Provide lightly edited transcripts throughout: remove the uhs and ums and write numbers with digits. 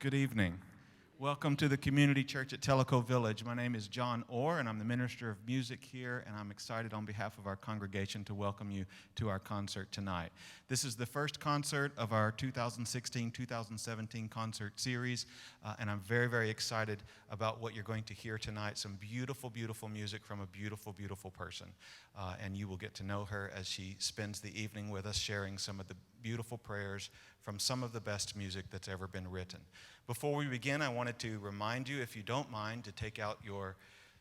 Good evening. Welcome to the Community Church at Tellico Village. My name is John Orr, and I'm the Minister of Music here, and I'm excited on behalf of our congregation to welcome you to our concert tonight. This is the first concert of our 2016-2017 concert series, and I'm very, very excited about what you're going to hear tonight. Some beautiful, beautiful music from a beautiful, beautiful person, and you will get to know her as she spends the evening with us, sharing some of the beautiful prayers from some of the best music that's ever been written. Before we begin, I wanted to remind you, if you don't mind, to take out your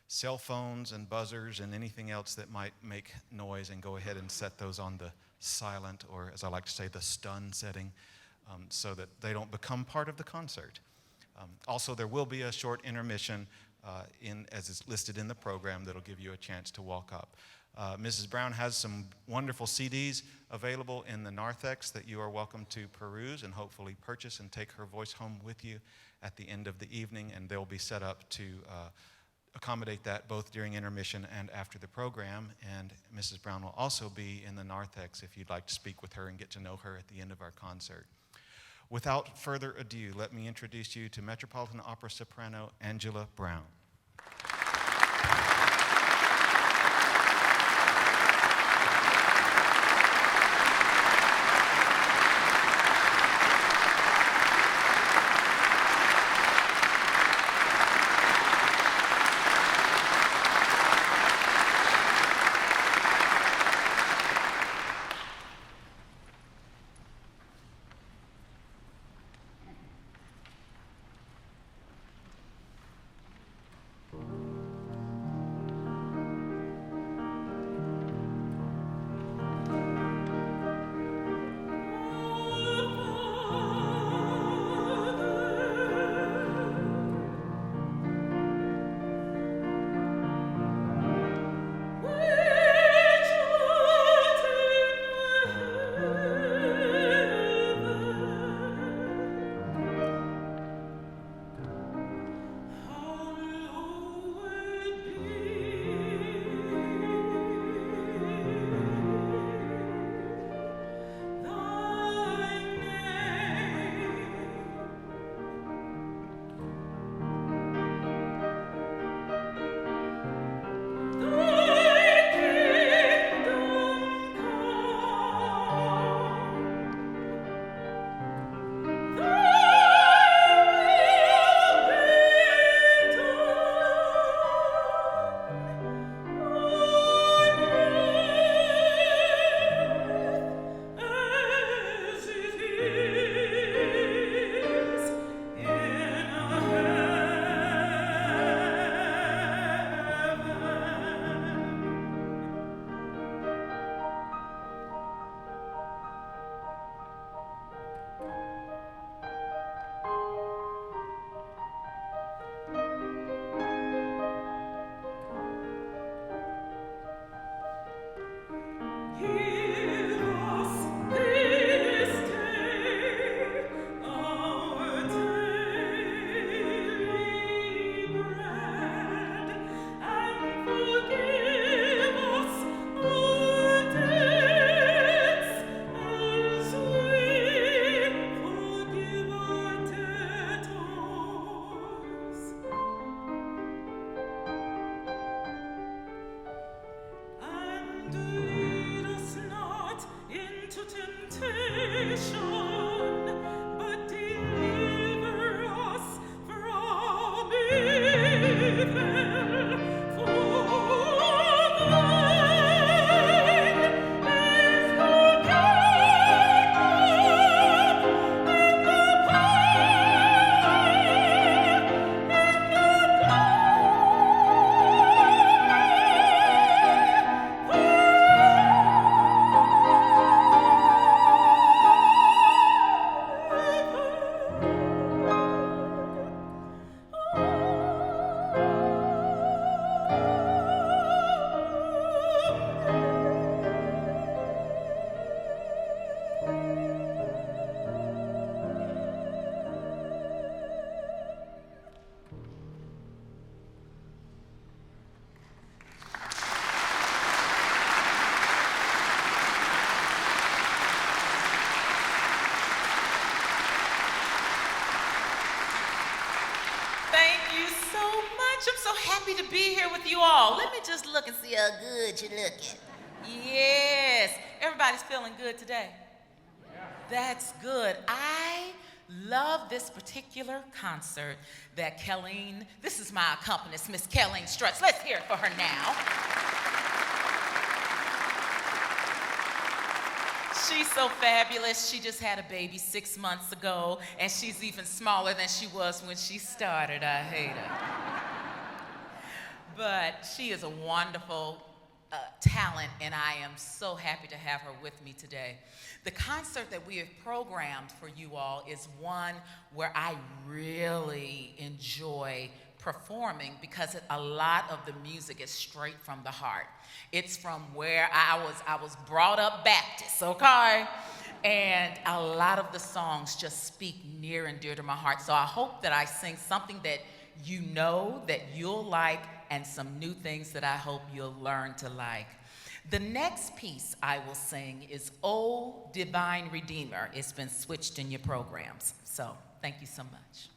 cell phones and buzzers and anything else that might make noise and go ahead and set those on the silent, or as I like to say, the stun setting, so that they don't become part of the concert. Also, there will be a short intermission as is listed in the program that'll give you a chance to walk up. Mrs. Brown has some wonderful CDs available in the narthex that you are welcome to peruse and hopefully purchase and take her voice home with you at the end of the evening, and they'll be set up to accommodate that both during intermission and after the program. And Mrs. Brown will also be in the narthex if you'd like to speak with her and get to know her at the end of our concert. Without further ado, let me introduce you to Metropolitan Opera soprano Angela Brown. with you all. Let me just look and see how good you're looking. Yes. Everybody's feeling good today? That's good. I love this particular concert that Kelleen, this is my accompanist, Miss Kelleen Strutz. Let's hear it for her now. She's so fabulous. She just had a baby 6 months ago, and she's even smaller than she was when she started. I hate her. But she is a wonderful talent, and I am so happy to have her with me today. The concert that we have programmed for you all is one where I really enjoy performing because a lot of the music is straight from the heart. It's from where I was brought up Baptist, okay? And a lot of the songs just speak near and dear to my heart. So I hope that I sing something that you know that you'll like and some new things that I hope you'll learn to like. The next piece I will sing is O Divine Redeemer. It's been switched in your programs. So thank you so much.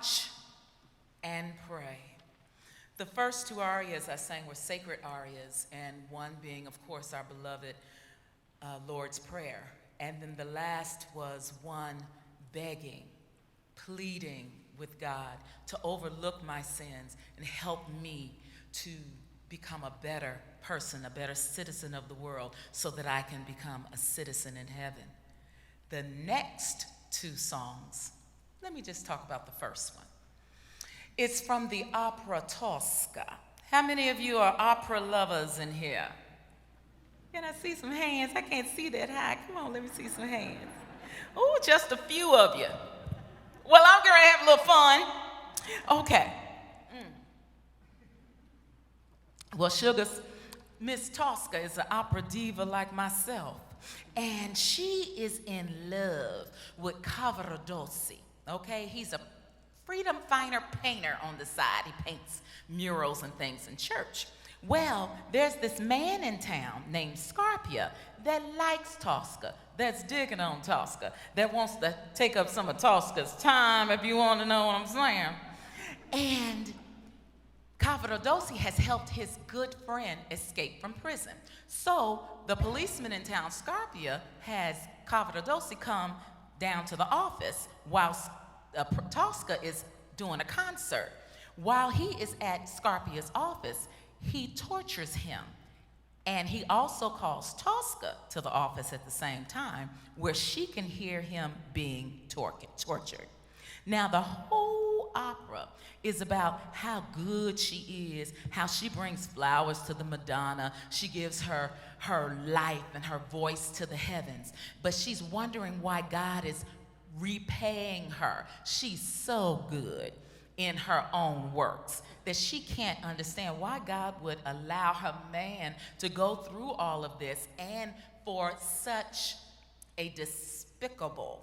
watch and pray. The first two arias I sang were sacred arias, and one being, of course, our beloved Lord's Prayer. And then the last was one begging, pleading with God to overlook my sins and help me to become a better person, a better citizen of the world, so that I can become a citizen in heaven. The next two songs, let me just talk about the first one. It's from the opera Tosca. How many of you are opera lovers in here? Can I see some hands? I can't see that high. Come on, let me see some hands. Oh, just a few of you. Well, I'm going to have a little fun. Okay. Well, sugars, Miss Tosca is an opera diva like myself, and she is in love with Cavaradossi, okay? He's a freedom finder painter on the side. He paints murals and things in church. Well, there's this man in town named Scarpia that likes Tosca, that's digging on Tosca, that wants to take up some of Tosca's time, if you want to know what I'm saying. And Cavaradossi has helped his good friend escape from prison. So the policeman in town, Scarpia, has Cavaradossi come down to the office while Tosca is doing a concert. While he is at Scarpia's office, he tortures him. And he also calls Tosca to the office at the same time, where she can hear him being tortured. Now, the whole opera is about how good she is, how she brings flowers to the Madonna. She gives her life and her voice to the heavens. But she's wondering why God is repaying her. She's so good in her own works that she can't understand why God would allow her man to go through all of this and for such a despicable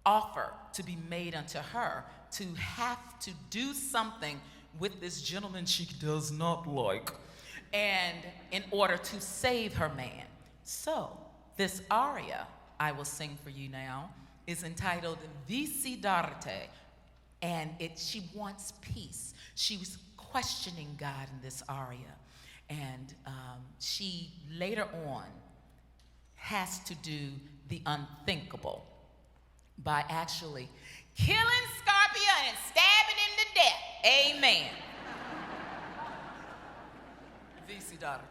offer to be made unto her, to have to do something with this gentleman she does not like, and in order to save her man. So this aria I will sing for you now is entitled Visi d'arte, and she wants peace. She was questioning God in this aria, and she later on has to do the unthinkable by actually killing Scarpia and stabbing him to death. Amen. Visi d'arte. Visi d'arte.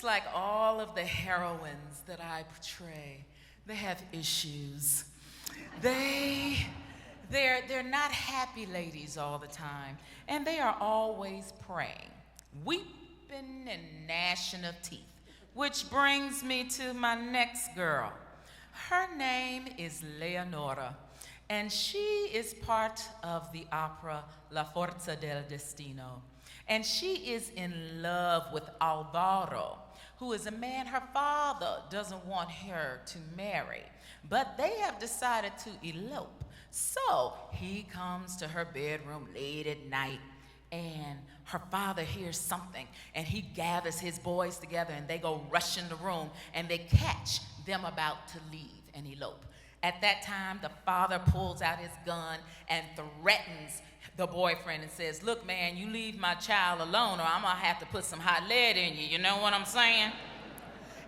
just like all of the heroines that I portray, they have issues. They're not happy ladies all the time, and they are always praying, weeping and gnashing of teeth, which brings me to my next girl. Her name is Leonora, and she is part of the opera La Forza del Destino, and she is in love with Alvaro, who is a man her father doesn't want her to marry, but they have decided to elope. So he comes to her bedroom late at night, and her father hears something, and he gathers his boys together, and they go rush in the room, and they catch them about to leave and elope. At that time, the father pulls out his gun and threatens the boyfriend and says, look, man, you leave my child alone, or I'm gonna have to put some hot lead in you, you know what I'm saying?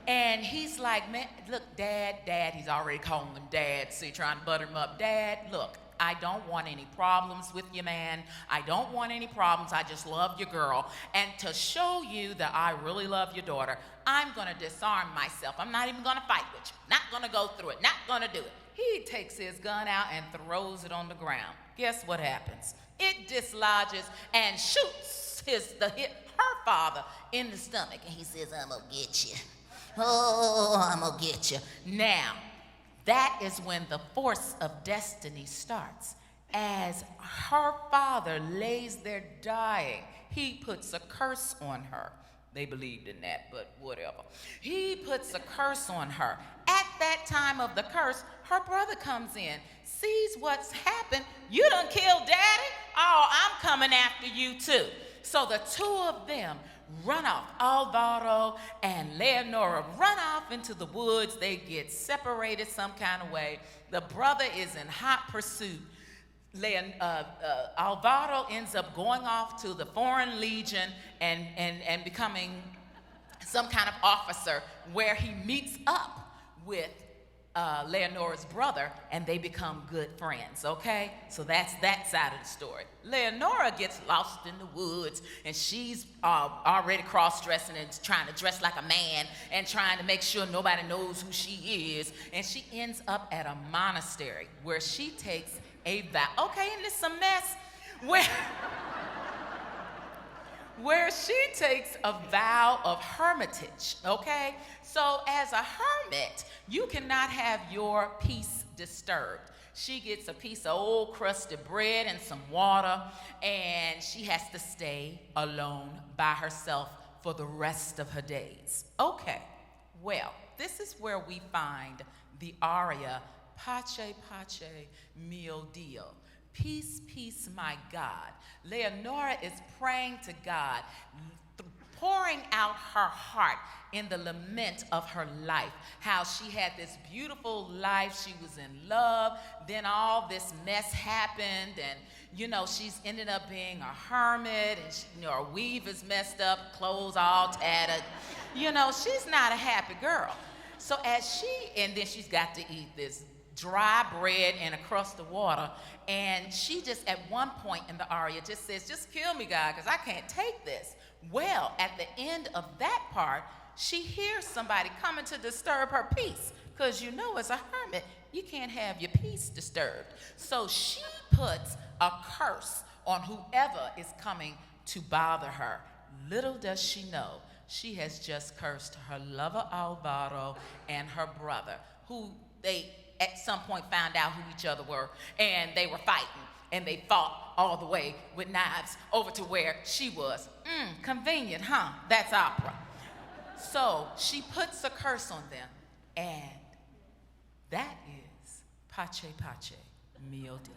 And he's like, man, look, Dad, he's already calling him Dad, see, trying to butter him up. Dad, look, I don't want any problems with you, man. I don't want any problems. I just love your girl. And to show you that I really love your daughter, I'm going to disarm myself. I'm not even going to fight with you. Not going to go through it. Not going to do it. He takes his gun out and throws it on the ground. Guess what happens? It dislodges and shoots her father in the stomach. And he says, I'm going to get you. Oh, I'm going to get you. Now, that is when the force of destiny starts. As her father lays there dying, he puts a curse on her. They believed in that, but whatever. He puts a curse on her. At that time of the curse, her brother comes in, sees what's happened. You done killed Daddy? Oh, I'm coming after you too. So the two of them run off. Alvaro and Leonora run off into the woods. They get separated some kind of way. The brother is in hot pursuit. Alvaro ends up going off to the Foreign Legion and becoming some kind of officer where he meets up with Leonora's brother, and they become good friends, okay? So that's that side of the story. Leonora gets lost in the woods, and she's already cross-dressing and trying to dress like a man and trying to make sure nobody knows who she is, and she ends up at a monastery where she takes a vow. Okay, and it's a mess where she takes a vow of hermitage, okay? So as a hermit, you cannot have your peace disturbed. She gets a piece of old crusted bread and some water, and she has to stay alone by herself for the rest of her days. Okay, well, this is where we find the aria, Pace, pace, mio Dio. Peace, peace, my God. Leonora is praying to God, pouring out her heart in the lament of her life, how she had this beautiful life, she was in love, then all this mess happened, and she's ended up being a hermit, and her weave is messed up, clothes all tattered. She's not a happy girl. So and then she's got to eat this dry bread and a crust of water, and she just at one point in the aria just says, just kill me, God, because I can't take this. Well, at the end of that part, she hears somebody coming to disturb her peace, because as a hermit, you can't have your peace disturbed. So she puts a curse on whoever is coming to bother her. Little does she know, she has just cursed her lover Alvaro and her brother, who they at some point found out who each other were, and they were fighting, and they fought all the way with knives over to where she was. Convenient, huh? That's opera. So she puts a curse on them, and that is Pace, pace, mio Dio.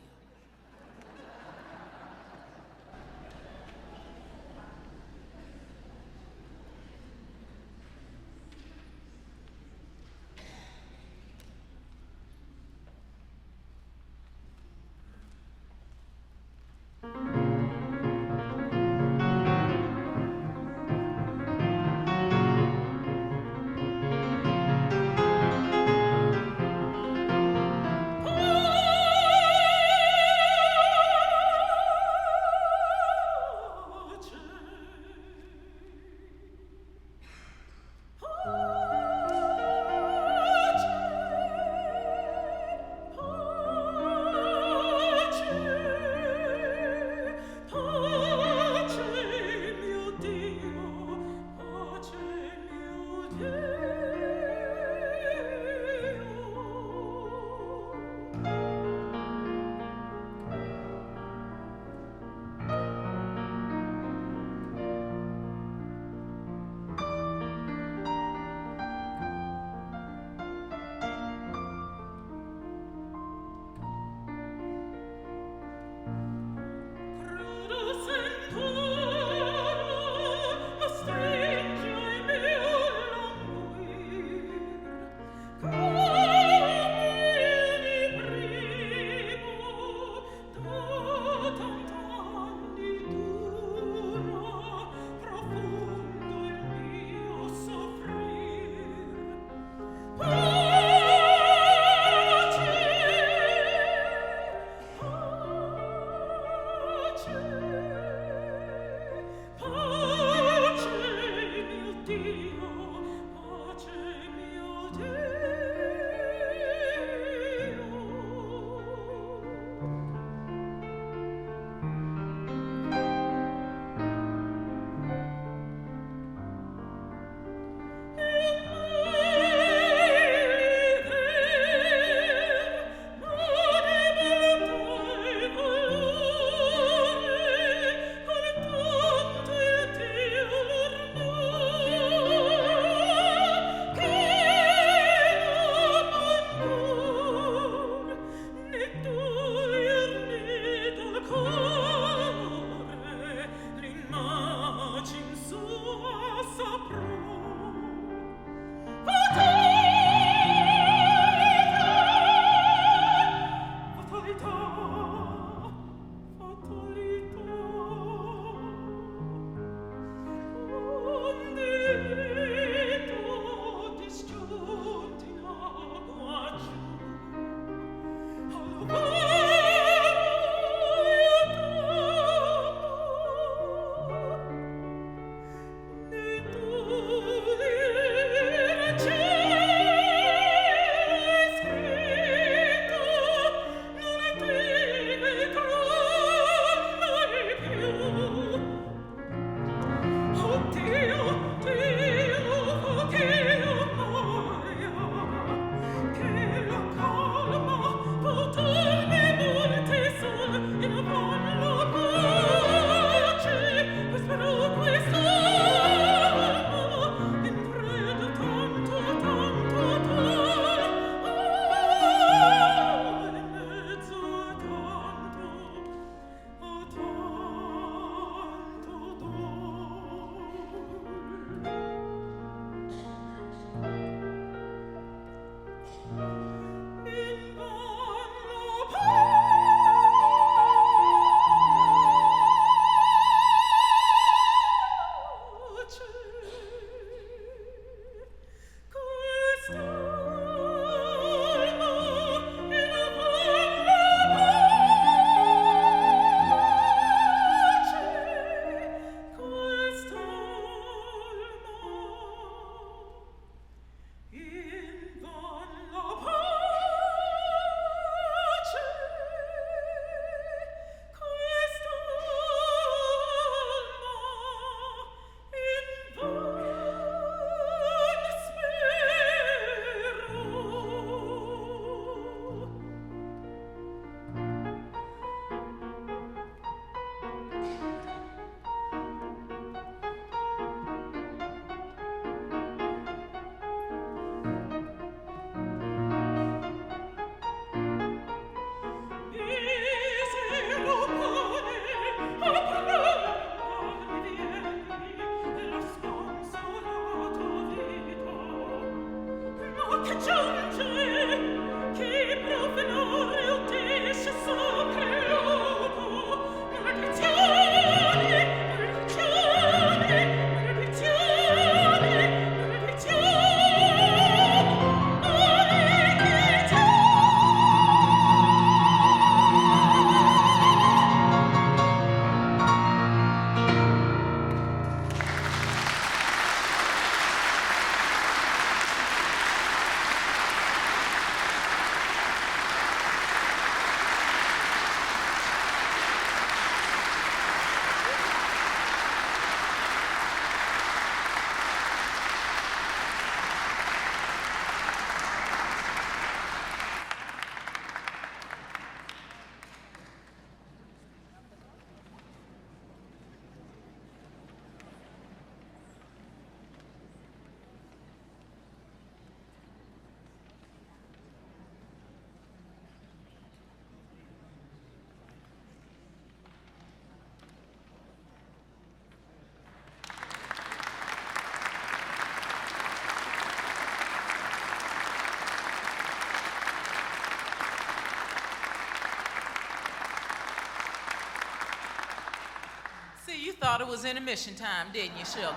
thought it was intermission time, didn't you, sugar?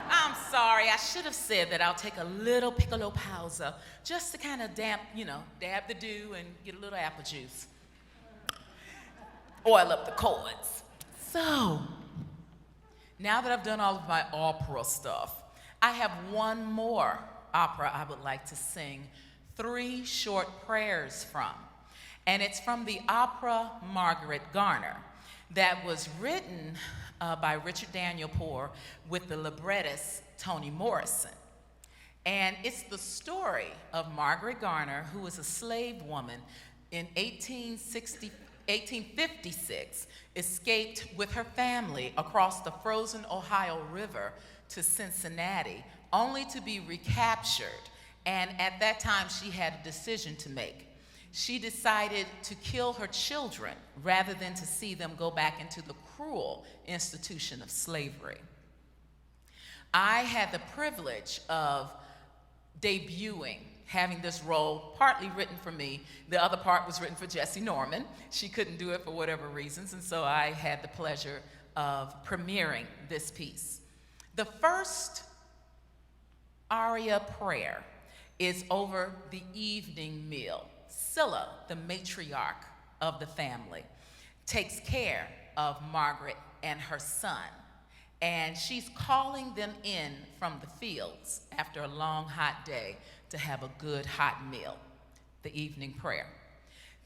I'm sorry, I should have said that I'll take a little piccolo pausa just to kind of dab the dew and get a little apple juice. Oil up the chords. So, now that I've done all of my opera stuff, I have one more opera I would like to sing 3 short prayers from. And it's from the opera Margaret, Garner, that was written by Richard Daniel Poor with the librettist Toni Morrison. And it's the story of Margaret Garner, who was a slave woman in 1856, escaped with her family across the frozen Ohio River to Cincinnati, only to be recaptured. And at that time, she had a decision to make. She decided to kill her children rather than to see them go back into the cruel institution of slavery. I had the privilege of debuting, having this role partly written for me. The other part was written for Jessie Norman. She couldn't do it for whatever reasons, and so I had the pleasure of premiering this piece. The first aria prayer is over the evening meal. Scylla, the matriarch of the family, takes care of Margaret and her son, and she's calling them in from the fields after a long, hot day to have a good, hot meal, the evening prayer.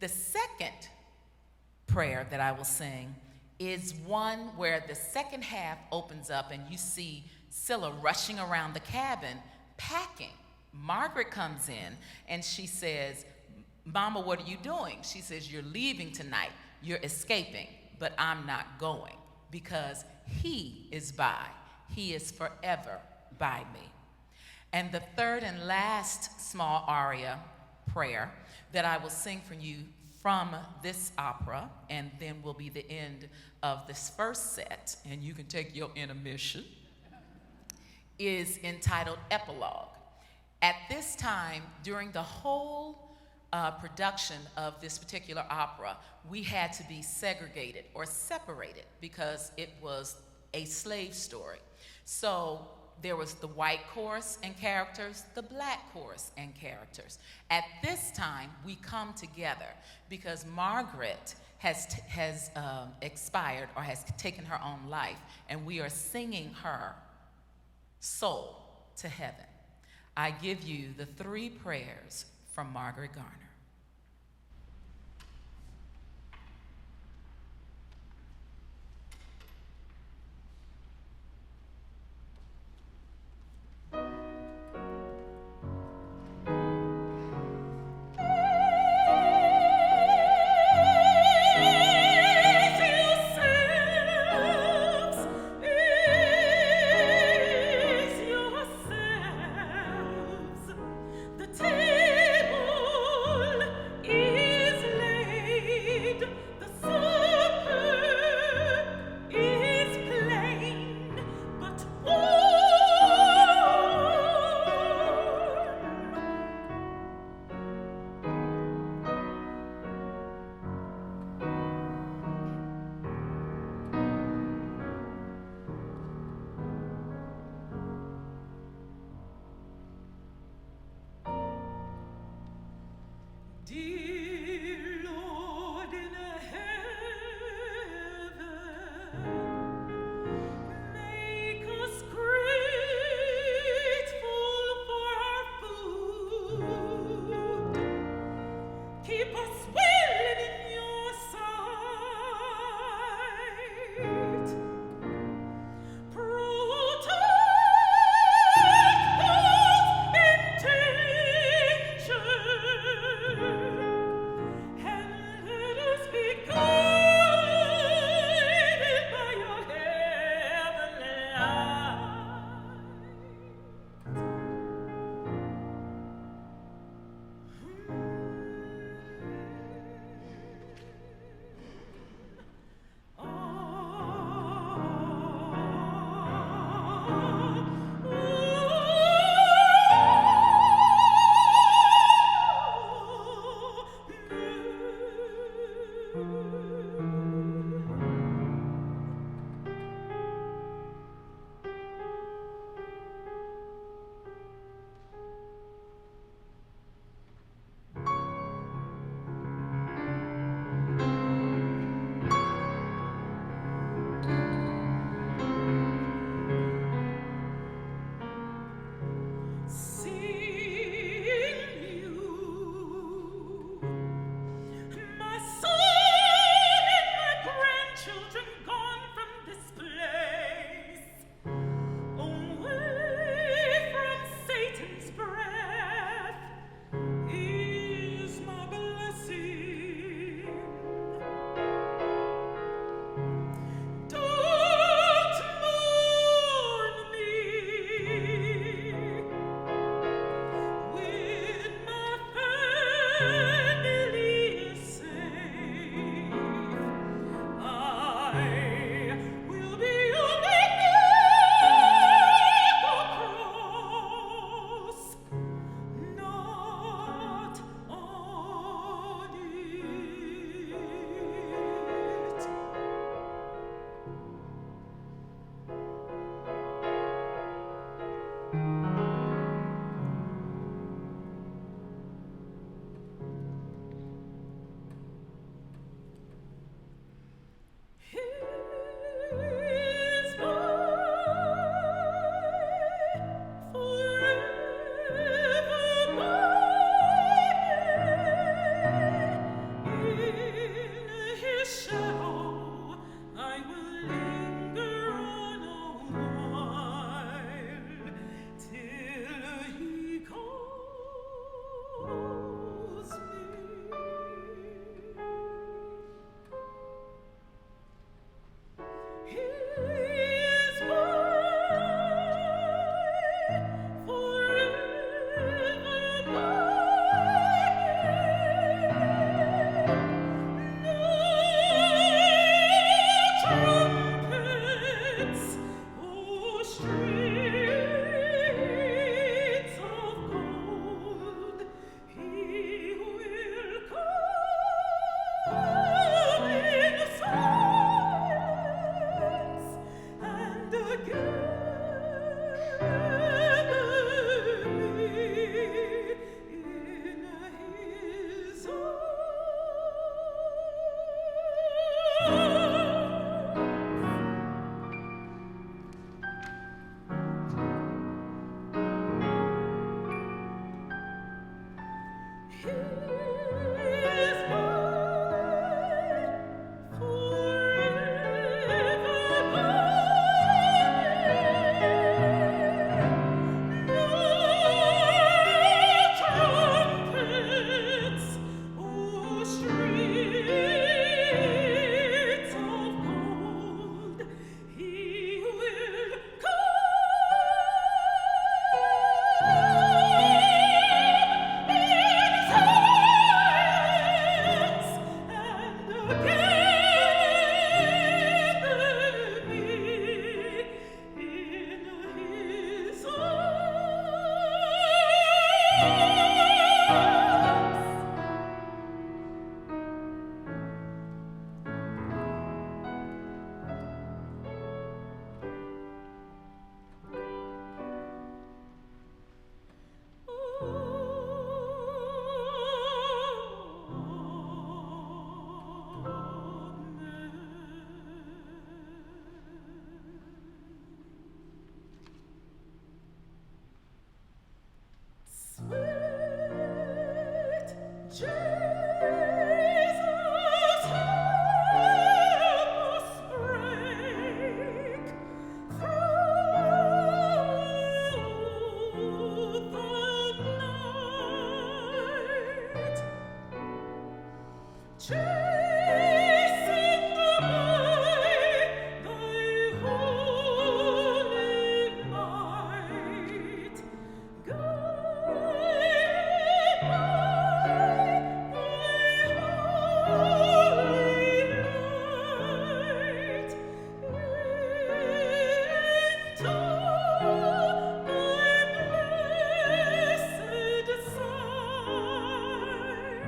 The second prayer that I will sing is one where the second half opens up and you see Scylla rushing around the cabin packing. Margaret comes in and she says, "Mama, what are you doing?" She says, "You're leaving tonight. You're escaping, but I'm not going because he is by. He is forever by me." And the third and last small aria prayer that I will sing for you from this opera, and then will be the end of this first set, and you can take your intermission, is entitled Epilogue. At this time, during the whole production of this particular opera, we had to be segregated or separated because it was a slave story. So there was the white chorus and characters, the black chorus and characters. At this time, we come together because Margaret has expired or has taken her own life, and we are singing her soul to heaven. I give you the 3 prayers from Margaret Garner. Dear Lord in heaven, make us grateful for our food. Keep us willing in your sight. Protect those in danger.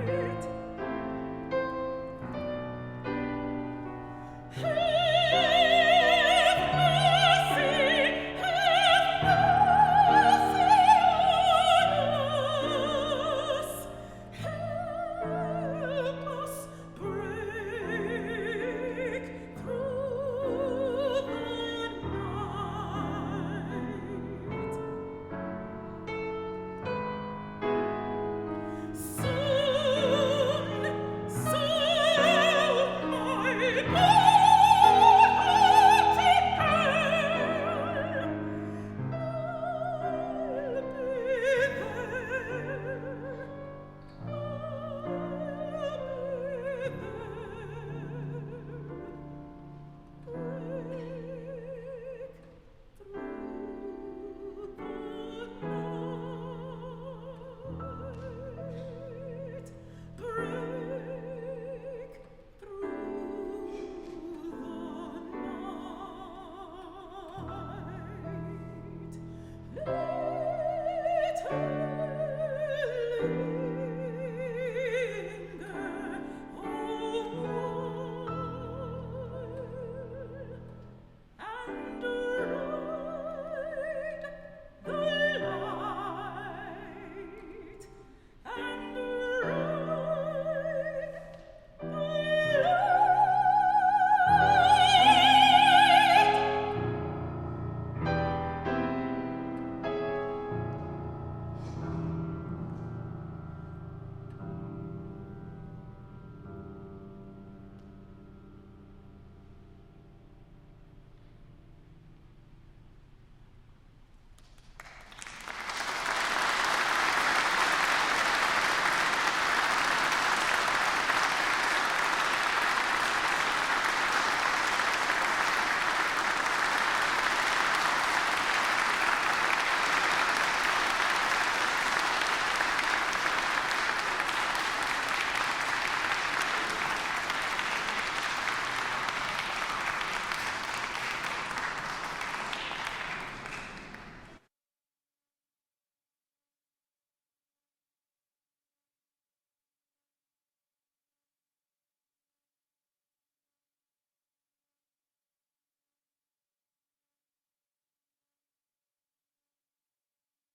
It